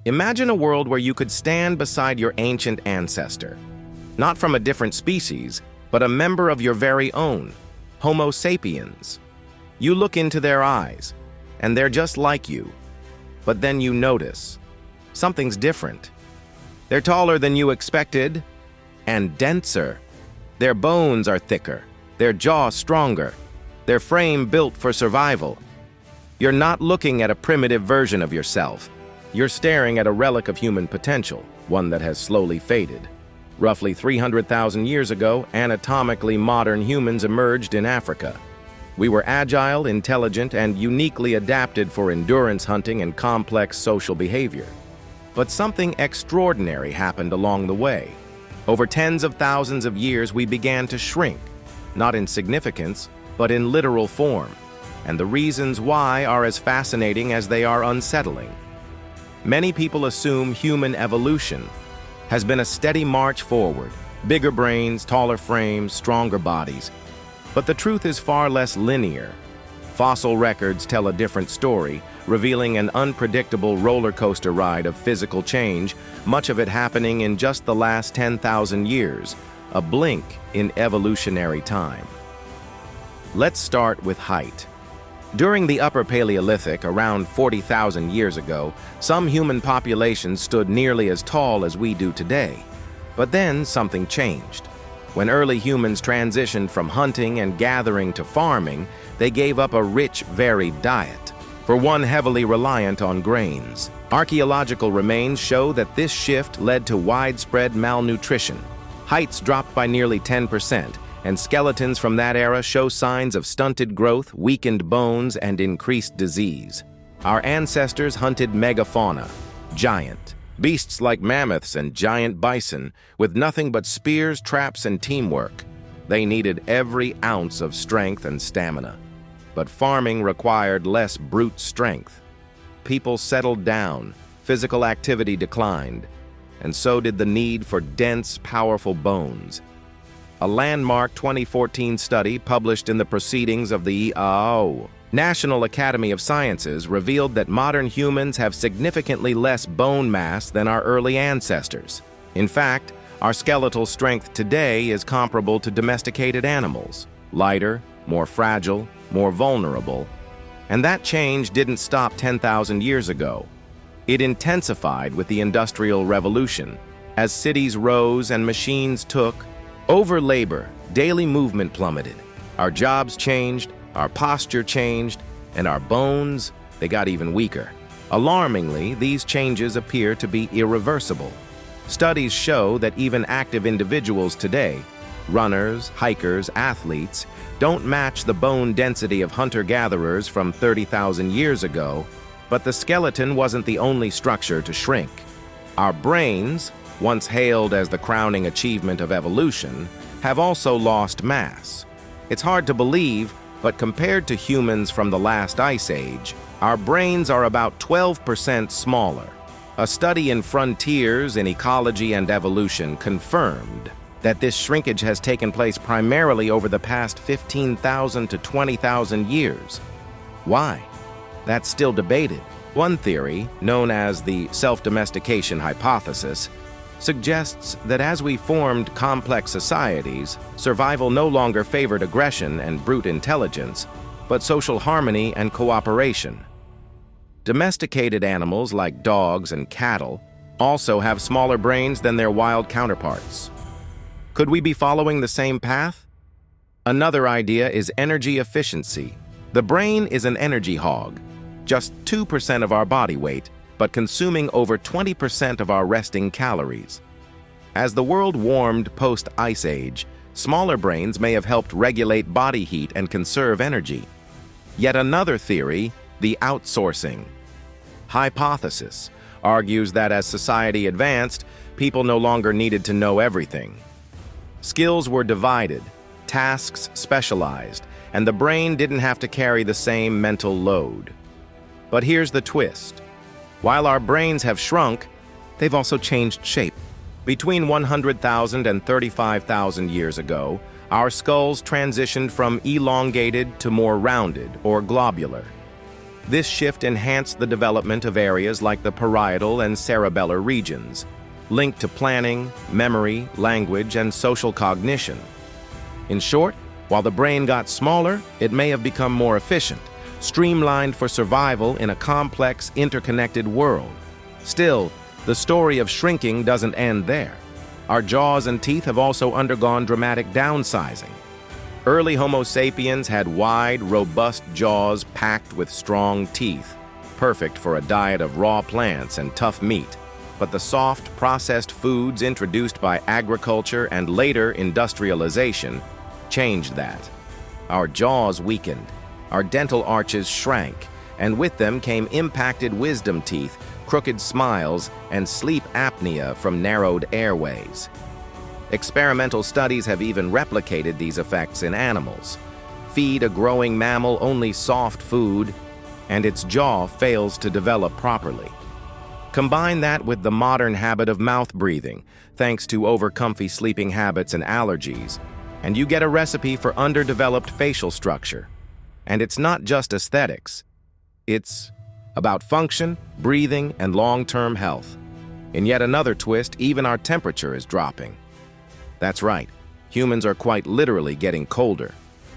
Imagine a world where you could stand beside your ancient ancestor, not from a different species, but a member of your very own, Homo sapiens. You look into their eyes, and they're just like you. But then you notice something's different. They're taller than you expected, and denser. Their bones are thicker, their jaw stronger, their frame built for survival. You're not looking at a primitive version of yourself. You're staring at a relic of human potential, one that has slowly faded. Roughly 300,000 years ago, anatomically modern humans emerged in Africa. We were agile, intelligent, and uniquely adapted for endurance hunting and complex social behavior. But something extraordinary happened along the way. Over tens of thousands of years, we began to shrink, not in significance, but in literal form. And the reasons why are as fascinating as they are unsettling. Many people assume human evolution has been a steady march forward, bigger brains, taller frames, stronger bodies. But the truth is far less linear. Fossil records tell a different story, revealing an unpredictable roller coaster ride of physical change, much of it happening in just the last 10,000 years, a blink in evolutionary time. Let's start with height. During the Upper Paleolithic, around 40,000 years ago, some human populations stood nearly as tall as we do today. But then something changed. When early humans transitioned from hunting and gathering to farming, they gave up a rich, varied diet, for one heavily reliant on grains. Archaeological remains show that this shift led to widespread malnutrition. Heights dropped by nearly 10%, and skeletons from that era show signs of stunted growth, weakened bones, and increased disease. Our ancestors hunted megafauna, giant, beasts like mammoths and giant bison, with nothing but spears, traps, and teamwork. They needed every ounce of strength and stamina. But farming required less brute strength. People settled down, physical activity declined, and so did the need for dense, powerful bones. A landmark 2014 study published in the Proceedings of the National Academy of Sciences revealed that modern humans have significantly less bone mass than our early ancestors. In fact, our skeletal strength today is comparable to domesticated animals, lighter, more fragile, more vulnerable. And that change didn't stop 10,000 years ago. It intensified with the Industrial Revolution. As cities rose and machines took over labor, daily movement plummeted. Our jobs changed, our posture changed, and our bones, they got even weaker. Alarmingly, these changes appear to be irreversible. Studies show that even active individuals today, runners, hikers, athletes, don't match the bone density of hunter-gatherers from 30,000 years ago, but the skeleton wasn't the only structure to shrink. Our brains, once hailed as the crowning achievement of evolution, have also lost mass. It's hard to believe, but compared to humans from the last ice age, our brains are about 12% smaller. A study in Frontiers in Ecology and Evolution confirmed that this shrinkage has taken place primarily over the past 15,000 to 20,000 years. Why? That's still debated. One theory, known as the self-domestication hypothesis, suggests that as we formed complex societies, survival no longer favored aggression and brute intelligence, but social harmony and cooperation. Domesticated animals like dogs and cattle also have smaller brains than their wild counterparts. Could we be following the same path? Another idea is energy efficiency. The brain is an energy hog, just 2% of our body weight, but consuming over 20% of our resting calories. As the world warmed post-Ice Age, smaller brains may have helped regulate body heat and conserve energy. Yet another theory, the outsourcing hypothesis, argues that as society advanced, people no longer needed to know everything. Skills were divided, tasks specialized, and the brain didn't have to carry the same mental load. But here's the twist. While our brains have shrunk, they've also changed shape. Between 100,000 and 35,000 years ago, our skulls transitioned from elongated to more rounded or globular. This shift enhanced the development of areas like the parietal and cerebellar regions, linked to planning, memory, language, and social cognition. In short, while the brain got smaller, it may have become more efficient, streamlined for survival in a complex, interconnected world. Still, the story of shrinking doesn't end there. Our jaws and teeth have also undergone dramatic downsizing. Early Homo sapiens had wide, robust jaws packed with strong teeth, perfect for a diet of raw plants and tough meat. But the soft, processed foods introduced by agriculture and later industrialization changed that. Our jaws weakened, our dental arches shrank, and with them came impacted wisdom teeth, crooked smiles, and sleep apnea from narrowed airways. Experimental studies have even replicated these effects in animals. Feed a growing mammal only soft food, and its jaw fails to develop properly. Combine that with the modern habit of mouth breathing, thanks to over-comfy sleeping habits and allergies, and you get a recipe for underdeveloped facial structure. And it's not just aesthetics. It's about function, breathing, and long-term health. In yet another twist, even our temperature is dropping. That's right, humans are quite literally getting colder.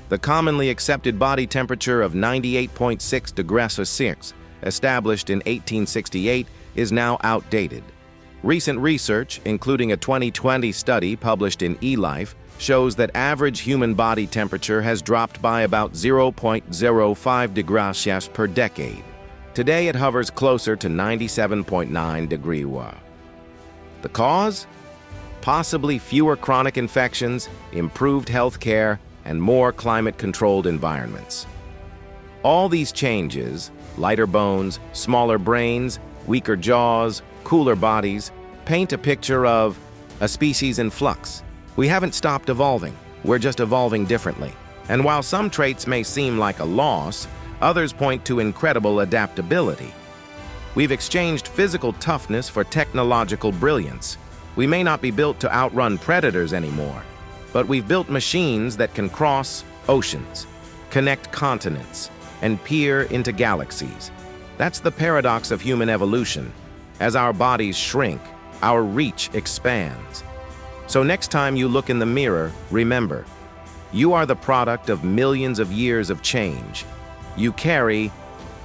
The commonly accepted body temperature of 98.6 degrees Celsius, established in 1868, is now outdated. Recent research, including a 2020 study published in eLife, shows that average human body temperature has dropped by about 0.05 degrees Celsius per decade. Today it hovers closer to 97.9 degrees. The cause? Possibly fewer chronic infections, improved health care, and more climate-controlled environments. All these changes, lighter bones, smaller brains, weaker jaws, cooler bodies, paint a picture of a species in flux. We haven't stopped evolving, we're just evolving differently. And while some traits may seem like a loss, others point to incredible adaptability. We've exchanged physical toughness for technological brilliance. We may not be built to outrun predators anymore, but we've built machines that can cross oceans, connect continents, and peer into galaxies. That's the paradox of human evolution. As our bodies shrink, our reach expands. So next time you look in the mirror, remember, you are the product of millions of years of change. You carry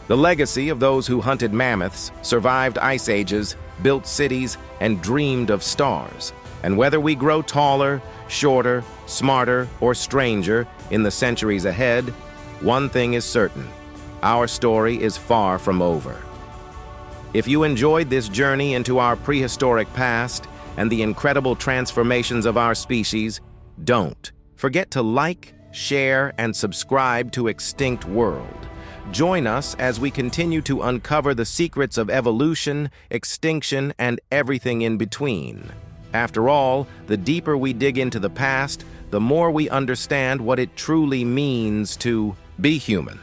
the legacy of those who hunted mammoths, survived ice ages, built cities, and dreamed of stars. And whether we grow taller, shorter, smarter, or stranger in the centuries ahead, one thing is certain: our story is far from over. If you enjoyed this journey into our prehistoric past and the incredible transformations of our species, don't forget to like, share, and subscribe to Extinct World. Join us as we continue to uncover the secrets of evolution, extinction, and everything in between. After all, the deeper we dig into the past, the more we understand what it truly means to be human.